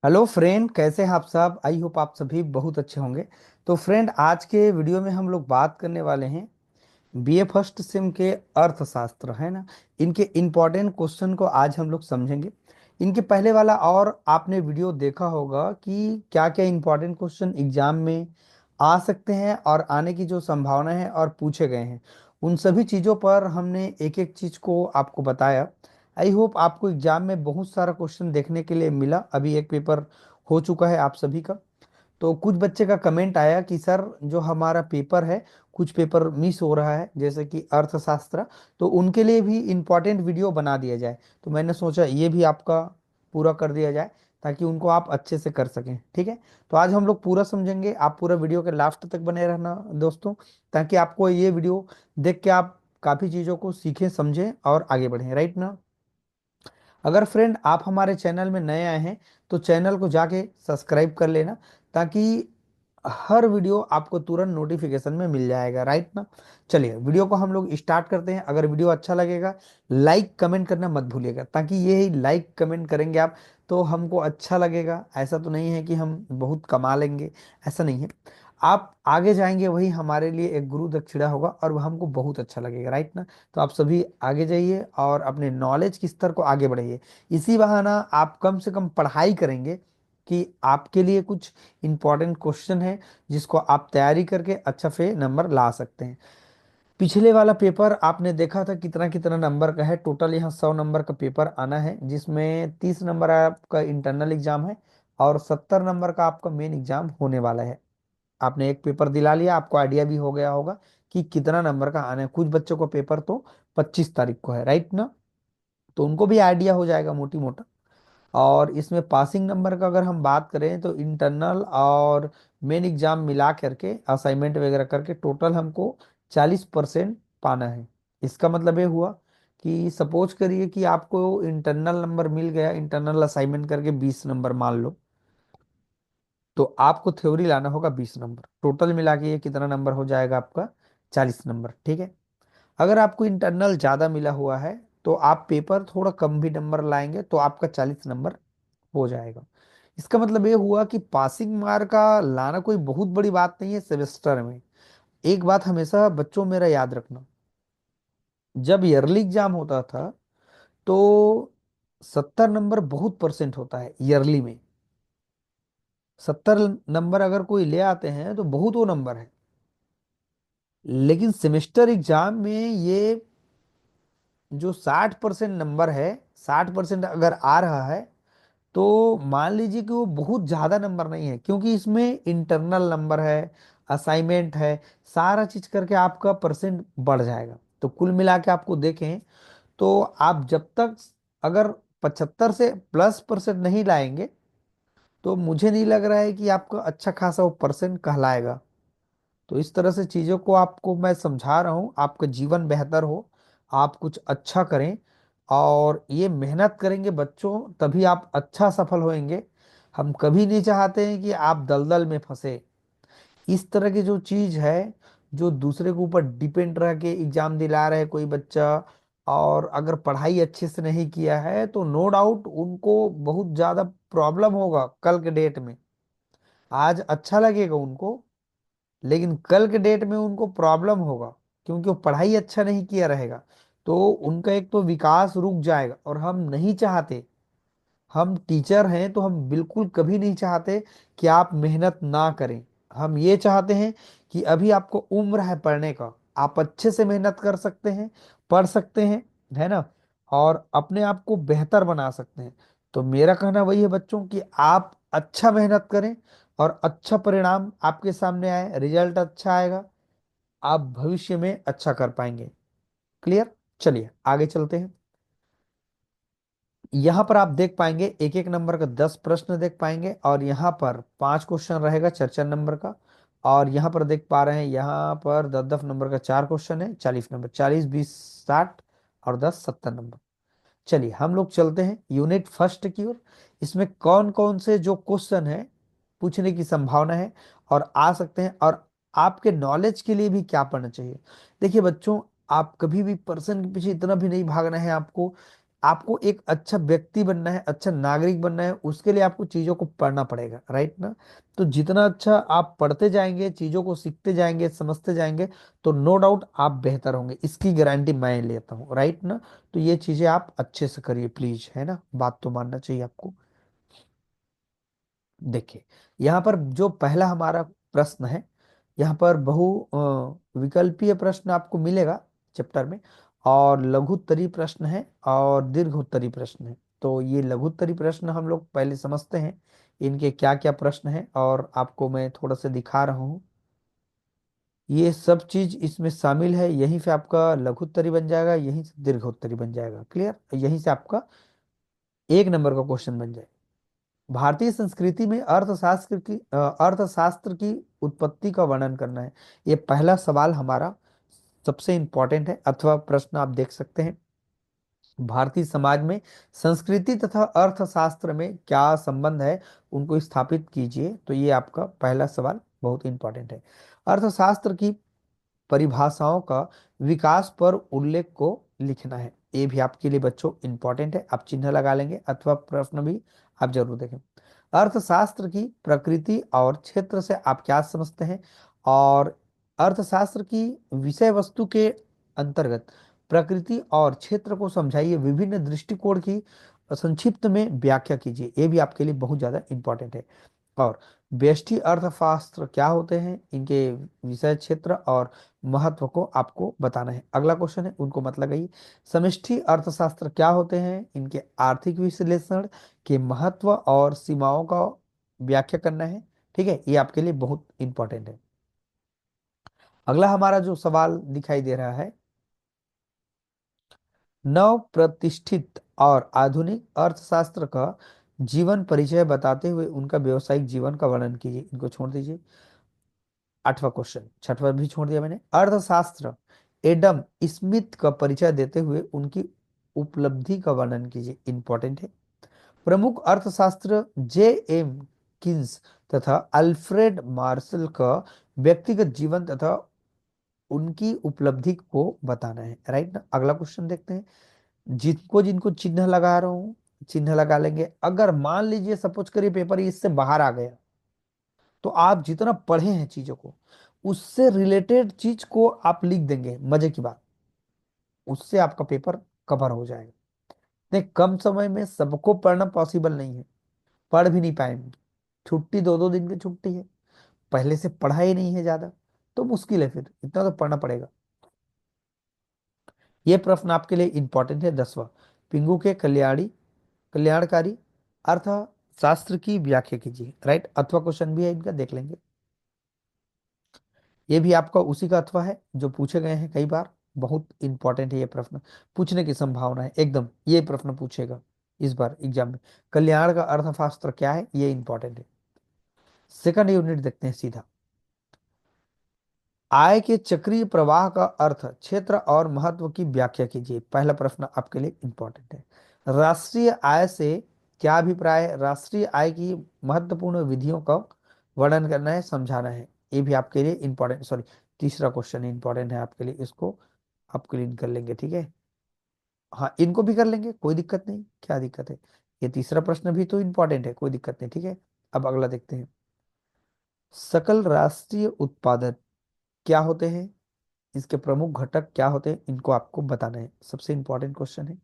Hello friend, कैसे हैं आप सब। आई होप आप सभी बहुत अच्छे होंगे। तो फ्रेंड, आज के वीडियो में हम लोग बात करने वाले हैं बीए फर्स्ट सेम के अर्थशास्त्र, है ना। इनके इम्पोर्टेंट क्वेश्चन को आज हम लोग समझेंगे। इनके पहले वाला और आपने वीडियो देखा होगा कि क्या क्या इम्पोर्टेंट क्वेश्चन एग्जाम में आ सकते हैं और आने की जो संभावना है और पूछे गए हैं। उन सभी चीज़ों पर हमने एक एक चीज़ को आपको बताया। आई होप आपको एग्जाम में बहुत सारा क्वेश्चन देखने के लिए मिला। अभी एक पेपर हो चुका है आप सभी का। तो कुछ बच्चे का कमेंट आया कि सर, जो हमारा पेपर है, कुछ पेपर मिस हो रहा है जैसे कि अर्थशास्त्र। तो उनके लिए भी इम्पोर्टेंट वीडियो बना दिया जाए। तो मैंने सोचा ये भी आपका पूरा कर दिया जाए ताकि उनको आप अच्छे से कर सकें। ठीक है। तो आज हम लोग पूरा समझेंगे। आप पूरा वीडियो के लास्ट तक बने रहना दोस्तों, ताकि आपको ये वीडियो देख के आप काफ़ी चीज़ों को सीखें, समझें और आगे बढ़ें। राइट ना। अगर फ्रेंड आप हमारे चैनल में नए आए हैं तो चैनल को जाके सब्सक्राइब कर लेना, ताकि हर वीडियो आपको तुरंत नोटिफिकेशन में मिल जाएगा। राइट ना। चलिए वीडियो को हम लोग स्टार्ट करते हैं। अगर वीडियो अच्छा लगेगा, लाइक कमेंट करना मत भूलिएगा, ताकि ये ही लाइक कमेंट करेंगे आप तो हमको अच्छा लगेगा। ऐसा तो नहीं है कि हम बहुत कमा लेंगे, ऐसा नहीं है। आप आगे जाएंगे वही हमारे लिए एक गुरु दक्षिणा होगा और वह हमको बहुत अच्छा लगेगा। राइट ना। तो आप सभी आगे जाइए और अपने नॉलेज के स्तर को आगे बढ़ाइए। इसी बहाना आप कम से कम पढ़ाई करेंगे कि आपके लिए कुछ इंपॉर्टेंट क्वेश्चन है जिसको आप तैयारी करके अच्छा से नंबर ला सकते हैं। पिछले वाला पेपर आपने देखा था कितना कितना नंबर का है। टोटल यहाँ 100 नंबर का पेपर आना है, जिसमें 30 नंबर आपका इंटरनल एग्जाम है और 70 नंबर का आपका मेन एग्जाम होने वाला है। आपने एक पेपर दिला लिया, आपको आइडिया भी हो गया होगा कि कितना नंबर का आना है। कुछ बच्चों को पेपर तो 25 तारीख को है। राइट ना। तो उनको भी आइडिया हो जाएगा मोटी मोटा। और इसमें पासिंग नंबर का अगर हम बात करें तो इंटरनल और मेन एग्जाम मिला करके असाइनमेंट वगैरह करके टोटल हमको 40% पाना है। इसका मतलब ये हुआ कि सपोज करिए कि आपको इंटरनल नंबर मिल गया, इंटरनल असाइनमेंट करके 20 नंबर मान लो, तो आपको थ्योरी लाना होगा 20 नंबर। टोटल मिला के ये कितना नंबर हो जाएगा आपका? 40 नंबर। ठीक है। अगर आपको इंटरनल ज़्यादा मिला हुआ है तो आप पेपर थोड़ा कम भी नंबर लाएंगे तो आपका 40 नंबर हो जाएगा। इसका मतलब ये हुआ कि पासिंग मार्क का लाना कोई बहुत बड़ी बात नहीं है सेमेस्टर में। एक बात हमेशा बच्चों मेरा याद रखना, जब ईयरली एग्जाम होता था तो 70 नंबर बहुत परसेंट होता है ईयरली में। 70 नंबर अगर कोई ले आते हैं तो बहुत वो नंबर है। लेकिन सेमेस्टर एग्जाम में ये जो 60% नंबर है, 60% अगर आ रहा है तो मान लीजिए कि वो बहुत ज़्यादा नंबर नहीं है, क्योंकि इसमें इंटरनल नंबर है, असाइनमेंट है, सारा चीज करके आपका परसेंट बढ़ जाएगा। तो कुल मिला के आपको देखें तो आप जब तक अगर 75 से प्लस परसेंट नहीं लाएंगे तो मुझे नहीं लग रहा है कि आपका अच्छा खासा वो परसेंट कहलाएगा। तो इस तरह से चीज़ों को आपको मैं समझा रहा हूँ, आपका जीवन बेहतर हो, आप कुछ अच्छा करें और ये मेहनत करेंगे बच्चों, तभी आप अच्छा सफल होएंगे। हम कभी नहीं चाहते हैं कि आप दलदल में फंसे। इस तरह की जो चीज़ है, जो दूसरे के ऊपर डिपेंड रह के एग्जाम दिला रहे कोई बच्चा, और अगर पढ़ाई अच्छे से नहीं किया है तो नो डाउट उनको बहुत ज़्यादा प्रॉब्लम होगा कल के डेट में। आज अच्छा लगेगा उनको, लेकिन कल के डेट में उनको प्रॉब्लम होगा, क्योंकि वो पढ़ाई अच्छा नहीं किया रहेगा। तो उनका एक तो विकास रुक जाएगा और हम नहीं चाहते। हम टीचर हैं तो हम बिल्कुल कभी नहीं चाहते कि आप मेहनत ना करें। हम ये चाहते हैं कि अभी आपको उम्र है पढ़ने का, आप अच्छे से मेहनत कर सकते हैं, पढ़ सकते हैं, है ना, और अपने आप को बेहतर बना सकते हैं। तो मेरा कहना वही है बच्चों कि आप अच्छा मेहनत करें और अच्छा परिणाम आपके सामने आए, रिजल्ट अच्छा आएगा, आप भविष्य में अच्छा कर पाएंगे। क्लियर। चलिए आगे चलते हैं। यहाँ पर आप देख पाएंगे एक एक नंबर का 10 प्रश्न देख पाएंगे, और यहाँ पर 5 क्वेश्चन रहेगा 4 4 नंबर का। और यहाँ पर देख पा रहे हैं, यहाँ पर 10 10 नंबर का 4 क्वेश्चन है। 40 नंबर, 40 20 60 और 10 70 नंबर। चलिए हम लोग चलते हैं यूनिट फर्स्ट की ओर। इसमें कौन कौन से जो क्वेश्चन है पूछने की संभावना है और आ सकते हैं, और आपके नॉलेज के लिए भी क्या पढ़ना चाहिए। देखिए बच्चों, आप कभी भी पर्सन के पीछे इतना भी नहीं भागना है आपको। आपको एक अच्छा व्यक्ति बनना है, अच्छा नागरिक बनना है, उसके लिए आपको चीजों को पढ़ना पड़ेगा, राइट ना। तो जितना अच्छा आप पढ़ते जाएंगे, चीजों को सीखते जाएंगे, समझते जाएंगे, तो नो डाउट आप बेहतर होंगे, इसकी गारंटी मैं लेता हूँ, राइट ना। तो ये चीजें आप अच्छे से करिए प्लीज, है ना, बात तो मानना चाहिए आपको। देखिए, यहाँ पर जो पहला हमारा प्रश्न है, यहाँ पर बहु विकल्पीय प्रश्न आपको मिलेगा चैप्टर में, और लघुत्तरी प्रश्न है और दीर्घोत्तरी प्रश्न है। तो ये लघुत्तरी प्रश्न हम लोग पहले समझते हैं, इनके क्या क्या प्रश्न हैं, और आपको मैं थोड़ा सा दिखा रहा हूँ। ये सब चीज इसमें शामिल है, यहीं से आपका लघुत्तरी बन जाएगा, यहीं से दीर्घोत्तरी बन जाएगा, क्लियर, यहीं से आपका 1 नंबर का क्वेश्चन बन जाएगा। भारतीय संस्कृति में अर्थशास्त्र की उत्पत्ति का वर्णन करना है। ये पहला सवाल हमारा सबसे इंपॉर्टेंट है, अथवा प्रश्न आप देख सकते हैं। भारतीय समाज में संस्कृति तथा अर्थशास्त्र में क्या संबंध है, उनको स्थापित कीजिए। तो ये आपका पहला सवाल बहुत इंपॉर्टेंट है। अर्थशास्त्र की परिभाषाओं का विकास पर उल्लेख को लिखना है। ये भी आपके लिए बच्चों इंपॉर्टेंट है, आप चिन्ह लगा लेंगे, अथवा प्रश्न भी आप जरूर देखें। अर्थशास्त्र की प्रकृति और क्षेत्र से आप क्या समझते हैं, और अर्थशास्त्र की विषय वस्तु के अंतर्गत प्रकृति और क्षेत्र को समझाइए, विभिन्न दृष्टिकोण की संक्षिप्त में व्याख्या कीजिए। ये भी आपके लिए बहुत ज्यादा इंपॉर्टेंट है। और व्यष्टि अर्थशास्त्र क्या होते हैं, इनके विषय क्षेत्र और महत्व को आपको बताना है। अगला क्वेश्चन है, उनको मतलब है समष्टि अर्थशास्त्र क्या होते हैं, इनके आर्थिक विश्लेषण के महत्व और सीमाओं का व्याख्या करना है। ठीक है, ये आपके लिए बहुत इंपॉर्टेंट है। अगला हमारा जो सवाल दिखाई दे रहा है, नव प्रतिष्ठित और आधुनिक अर्थशास्त्र का जीवन परिचय बताते हुए उनका व्यवसायिक जीवन का वर्णन कीजिए। इनको छोड़ दीजिए। 8वां क्वेश्चन, छठवां भी छोड़ दिया मैंने। अर्थशास्त्र एडम स्मिथ का परिचय देते हुए उनकी उपलब्धि का वर्णन कीजिए। इंपॉर्टेंट है। प्रमुख अर्थशास्त्र जे एम किन्स तथा अल्फ्रेड मार्शल का व्यक्तिगत जीवन तथा उनकी उपलब्धि को बताना है, राइट ना। अगला क्वेश्चन देखते हैं। जिनको जिनको चिन्ह लगा रहा हूं, चिन्ह लगा लेंगे। अगर मान लीजिए सपोज करिए पेपर इससे बाहर आ गया, तो आप जितना पढ़े हैं चीजों को, उससे रिलेटेड चीज को आप लिख देंगे, मजे की बात, उससे आपका पेपर कवर हो जाएगा। नहीं, कम समय में सबको पढ़ना पॉसिबल नहीं है, पढ़ भी नहीं पाएंगे। छुट्टी 2-2 दिन की छुट्टी है, पहले से पढ़ा ही नहीं है ज्यादा, तो मुश्किल है, फिर इतना तो पढ़ना पड़ेगा। ये प्रश्न आपके लिए इंपॉर्टेंट है। 10वां, पिंगू के कल्याणकारी अर्थशास्त्र की व्याख्या कीजिए, राइट। अथवा क्वेश्चन भी है इनका, देख लेंगे। ये भी आपका उसी का अथवा है जो पूछे गए हैं कई बार, बहुत इंपॉर्टेंट है ये प्रश्न, पूछने की संभावना है एकदम, ये प्रश्न पूछेगा इस बार एग्जाम में। कल्याण का अर्थशास्त्र क्या है, ये इंपॉर्टेंट है। सेकंड यूनिट देखते हैं सीधा। आय के चक्रीय प्रवाह का अर्थ, क्षेत्र और महत्व की व्याख्या कीजिए। पहला प्रश्न आपके लिए इंपॉर्टेंट है। राष्ट्रीय आय से क्या अभिप्राय है, राष्ट्रीय आय की महत्वपूर्ण विधियों का वर्णन करना है, समझाना है। ये भी आपके लिए इंपॉर्टेंट, सॉरी, तीसरा क्वेश्चन इंपॉर्टेंट है आपके लिए, इसको आप क्लीन कर लेंगे, ठीक है। हाँ, इनको भी कर लेंगे, कोई दिक्कत नहीं, क्या दिक्कत है। ये तीसरा प्रश्न भी तो इंपॉर्टेंट है, कोई दिक्कत नहीं, ठीक है। अब अगला देखते हैं। सकल राष्ट्रीय उत्पादन क्या होते हैं, इसके प्रमुख घटक क्या होते हैं, इनको आपको बताना है, सबसे इंपॉर्टेंट क्वेश्चन है।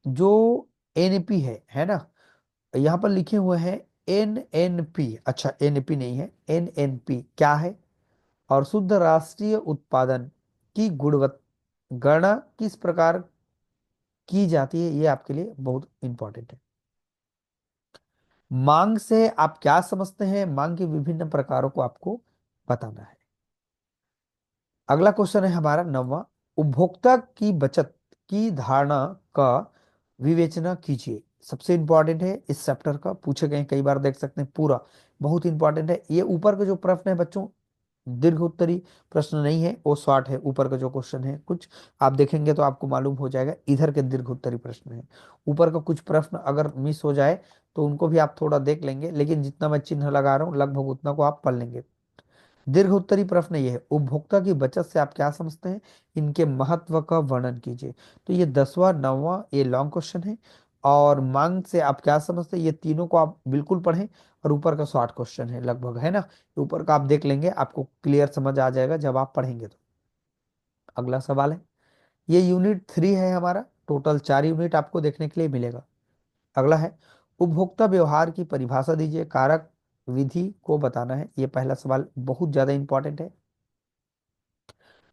जो एनपी है ना, यहाँ पर लिखे हुए हैं एनएनपी, अच्छा एनपी नहीं है, एनएनपी क्या है, और शुद्ध राष्ट्रीय उत्पादन की गुणवत्ता गणना किस प्रकार की जाती है, ये आपके लिए बहुत इंपॉर्टेंट है। मांग से आप क्या समझते हैं, मांग के विभिन्न प्रकारों को आपको बताना है। अगला क्वेश्चन है हमारा 9वां, उपभोक्ता की बचत की धारणा का विवेचना कीजिए। सबसे इंपॉर्टेंट है, इस चैप्टर का पूछे गए कई बार, देख सकते हैं पूरा, बहुत इंपॉर्टेंट है। ये ऊपर का जो प्रश्न है बच्चों, दीर्घ उत्तरी प्रश्न नहीं है, वो शॉर्ट है। ऊपर का जो क्वेश्चन है कुछ आप देखेंगे तो आपको मालूम हो जाएगा, इधर के दीर्घ उत्तरी प्रश्न है। ऊपर का कुछ प्रश्न अगर मिस हो जाए तो उनको भी आप थोड़ा देख लेंगे, लेकिन जितना मैं चिन्ह लगा रहा हूँ लगभग उतना को आप पढ़ लेंगे। दीर्घ उत्तरी प्रश्न ये है, उपभोक्ता की बचत से आप क्या समझते हैं, इनके महत्व का वर्णन कीजिए। तो ये 10वां 9वां ये लॉन्ग क्वेश्चन है। और मांग से आप क्या समझते हैं, ये तीनों को आप बिल्कुल पढ़ें। और ऊपर का शॉर्ट क्वेश्चन है लगभग, है ना। ऊपर का आप देख लेंगे, आपको क्लियर समझ आ जाएगा जब आप पढ़ेंगे तो। अगला सवाल है, ये यूनिट 3 है हमारा, टोटल 4 यूनिट आपको देखने के लिए मिलेगा। अगला है, उपभोक्ता व्यवहार की परिभाषा दीजिए, कारक विधि को बताना है। ये पहला सवाल बहुत ज्यादा इंपॉर्टेंट है।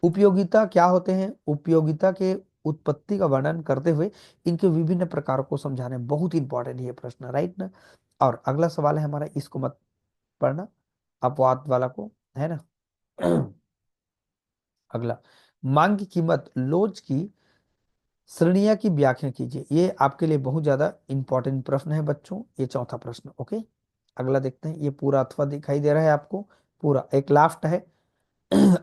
उपयोगिता क्या होते हैं, उपयोगिता के उत्पत्ति का वर्णन करते हुए इनके विभिन्न प्रकारों को समझाना है। बहुत इंपॉर्टेंट है ये प्रश्न, राइट ना। और अगला सवाल है हमारा, इसको मत पढ़ना, अपवाद वाला को, है ना। अगला, मांग की कीमत लोच की श्रेणियां की व्याख्या कीजिए। ये आपके लिए बहुत ज्यादा इंपॉर्टेंट प्रश्न है बच्चों, ये चौथा प्रश्न। ओके, अगला देखते हैं। ये पूरा अथवा दिखाई दे रहा है आपको, पूरा एक लास्ट है।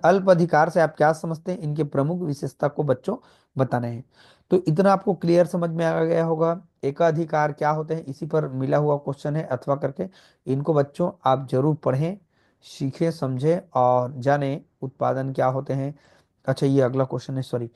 अल्प अधिकार से आप क्या समझते हैं, इनके प्रमुख विशेषता को बच्चों बताना है। तो इतना आपको क्लियर समझ में आ गया होगा। एकाधिकार क्या होते हैं, इसी पर मिला हुआ क्वेश्चन है अथवा करके। इनको बच्चों आप जरूर पढ़ें, सीखें, समझें और जानें उत्पादन क्या होते हैं। अच्छा, ये अगला क्वेश्चन है, सॉरी।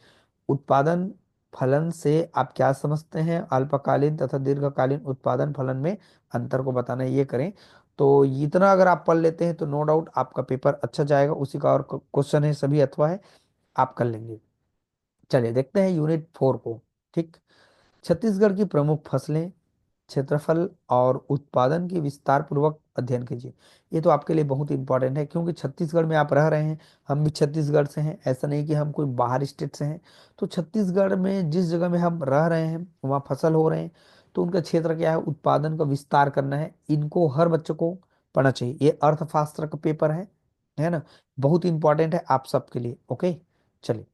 उत्पादन फलन से आप क्या समझते हैं, अल्पकालीन तथा दीर्घकालीन उत्पादन फलन में अंतर को बताना है, ये करें। तो इतना अगर आप पढ़ लेते हैं तो नो डाउट आपका पेपर अच्छा जाएगा। उसी का और क्वेश्चन है, सभी अथवा है, आप कर लेंगे। चलिए देखते हैं यूनिट 4 को। ठीक, छत्तीसगढ़ की प्रमुख फसलें, क्षेत्रफल और उत्पादन की विस्तार पूर्वक अध्ययन कीजिए। ये तो आपके लिए बहुत इंपॉर्टेंट है, क्योंकि छत्तीसगढ़ में आप रह रहे हैं। हम भी छत्तीसगढ़ से हैं, ऐसा नहीं कि हम कोई बाहर स्टेट से हैं। तो छत्तीसगढ़ में जिस जगह में हम रह रहे हैं वहाँ फसल हो रहे हैं, तो उनका क्षेत्र क्या है, उत्पादन का विस्तार करना है। इनको हर बच्चे को पढ़ना चाहिए। ये अर्थशास्त्र का पेपर है ना। बहुत इंपॉर्टेंट है आप सबके लिए। ओके, चलिए।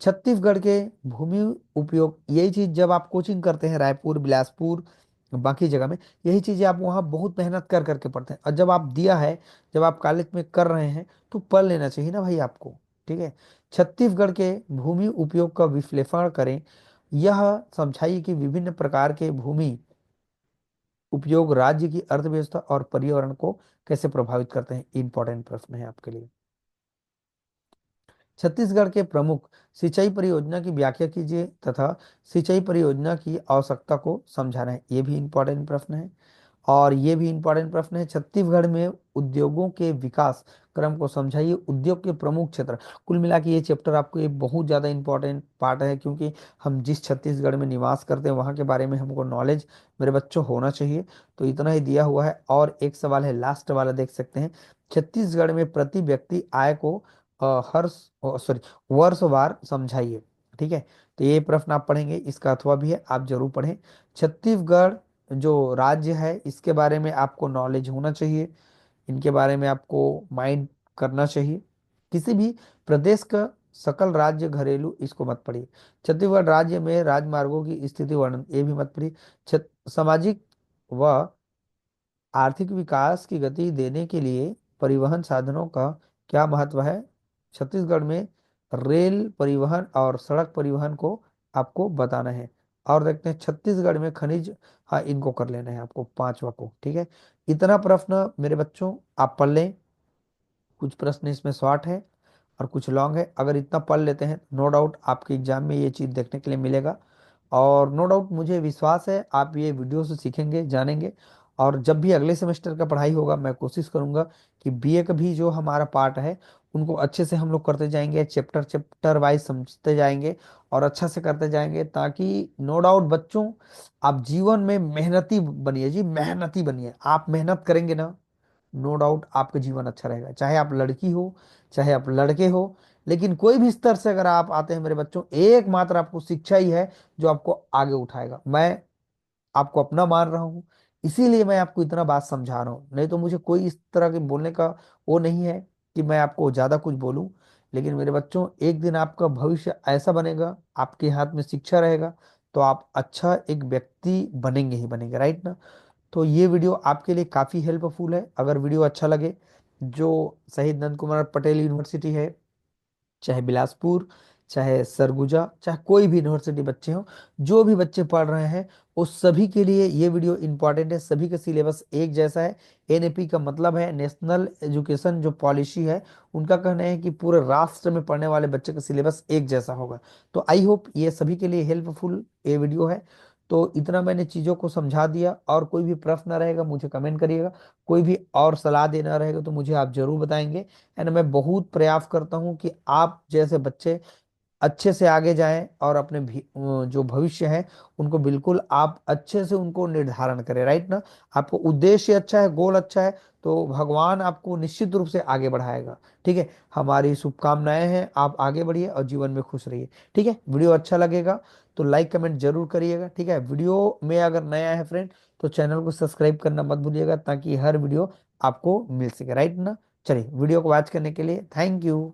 छत्तीसगढ़ के भूमि उपयोग, यही चीज जब आप कोचिंग करते हैं रायपुर, बिलासपुर, बाकी जगह में, यही चीजें आप वहाँ बहुत मेहनत कर करके पढ़ते हैं। और जब आप दिया है, जब आप कॉलेज में कर रहे हैं, तो पढ़ लेना चाहिए ना भाई आपको। ठीक है, छत्तीसगढ़ के भूमि उपयोग का विश्लेषण करें। यह समझाइए कि विभिन्न प्रकार के भूमि उपयोग राज्य की अर्थव्यवस्था और पर्यावरण को कैसे प्रभावित करते हैं। इंपॉर्टेंट प्रश्न है आपके लिए। छत्तीसगढ़ के प्रमुख सिंचाई परियोजना की व्याख्या कीजिए तथा सिंचाई परियोजना की आवश्यकता को समझाना है। ये भी इंपॉर्टेंट प्रश्न है। और ये भी इंपॉर्टेंट प्रश्न है, छत्तीसगढ़ में उद्योगों के विकास क्रम को समझाइए, उद्योग के प्रमुख क्षेत्र। कुल मिला के ये चैप्टर आपको ये बहुत ज़्यादा इंपॉर्टेंट पार्ट है, क्योंकि हम जिस छत्तीसगढ़ में निवास करते हैं वहाँ के बारे में हमको नॉलेज मेरे बच्चों होना चाहिए। तो इतना ही दिया हुआ है। और एक सवाल है लास्ट वाला, देख सकते हैं। छत्तीसगढ़ में प्रति व्यक्ति आय को हर सॉरी वर्षवार समझाइए। ठीक है, तो ये प्रश्न आप पढ़ेंगे, इसका अथवा भी है, आप जरूर पढ़ें। छत्तीसगढ़ जो राज्य है इसके बारे में आपको नॉलेज होना चाहिए, इनके बारे में आपको माइंड करना चाहिए। किसी भी प्रदेश का सकल राज्य घरेलू, इसको मत पढ़िए। छत्तीसगढ़ राज्य में राजमार्गों की स्थिति वर्णन, ये भी मत पढ़िए। सामाजिक व आर्थिक विकास की गति देने के लिए परिवहन साधनों का क्या महत्व है। छत्तीसगढ़ में रेल परिवहन और सड़क परिवहन को आपको बताना है। और देखते हैं छत्तीसगढ़ में खनिज, हाँ इनको कर लेना है आपको, पांचवा को। ठीक है, इतना प्रश्न मेरे बच्चों आप पढ़ लें। कुछ प्रश्न इसमें शॉर्ट है और कुछ लॉन्ग है। अगर इतना पढ़ लेते हैं, नो डाउट आपके एग्जाम में ये चीज़ देखने के लिए मिलेगा। और नो डाउट मुझे विश्वास है आप ये वीडियो से सीखेंगे, जानेंगे। और जब भी अगले सेमेस्टर का पढ़ाई होगा, मैं कोशिश करूंगा कि बीए का भी जो हमारा पार्ट है उनको अच्छे से हम लोग करते जाएंगे, चैप्टर चैप्टर वाइज समझते जाएंगे और अच्छा से करते जाएंगे, ताकि नो डाउट बच्चों आप जीवन में मेहनती बनिए जी, मेहनती बनिए। आप मेहनत करेंगे ना, नो डाउट आपका जीवन अच्छा रहेगा। चाहे आप लड़की हो, चाहे आप लड़के हो, लेकिन कोई भी स्तर से अगर आप आते हैं मेरे बच्चों, एकमात्र आपको शिक्षा ही है जो आपको आगे उठाएगा। मैं आपको अपना मान रहा हूँ, इसीलिए मैं आपको इतना बात समझा रहा हूँ। नहीं तो मुझे कोई इस तरह के बोलने का वो नहीं है कि मैं आपको ज्यादा कुछ बोलूं। लेकिन मेरे बच्चों, एक दिन आपका भविष्य ऐसा बनेगा, आपके हाथ में शिक्षा रहेगा, तो आप अच्छा एक व्यक्ति बनेंगे ही बनेंगे, राइट ना। तो ये वीडियो आपके लिए काफ़ी हेल्पफुल है। अगर वीडियो अच्छा लगे, जो शहीद नंद कुमार पटेल यूनिवर्सिटी है, चाहे बिलासपुर, चाहे सरगुजा, चाहे कोई भी यूनिवर्सिटी बच्चे हो, जो भी बच्चे पढ़ रहे हैं, उस सभी के लिए ये वीडियो इंपॉर्टेंट है। सभी का सिलेबस एक जैसा है। एनएपी का मतलब है नेशनल एजुकेशन जो पॉलिसी है, उनका कहना है कि पूरे राष्ट्र में पढ़ने वाले बच्चे का सिलेबस एक जैसा होगा। तो आई होप ये सभी के लिए हेल्पफुल ये वीडियो है। तो इतना मैंने चीज़ों को समझा दिया, और कोई भी प्रश्न रहेगा मुझे कमेंट करिएगा। कोई भी और सलाह देना रहेगा तो मुझे आप जरूर बताएंगे। एंड मैं बहुत प्रयास करता हूँ कि आप जैसे बच्चे अच्छे से आगे जाएं, और अपने जो भविष्य है उनको बिल्कुल आप अच्छे से उनको निर्धारण करें, राइट ना। आपको उद्देश्य अच्छा है, गोल अच्छा है, तो भगवान आपको निश्चित रूप से आगे बढ़ाएगा। ठीक है, हमारी शुभकामनाएं हैं, आप आगे बढ़िए और जीवन में खुश रहिए। ठीक है, वीडियो अच्छा लगेगा तो लाइक कमेंट जरूर करिएगा। ठीक है, वीडियो में अगर नया है फ्रेंड तो चैनल को सब्सक्राइब करना मत भूलिएगा, ताकि हर वीडियो आपको मिल सके, राइट ना। चलिए, वीडियो को वॉच करने के लिए थैंक यू।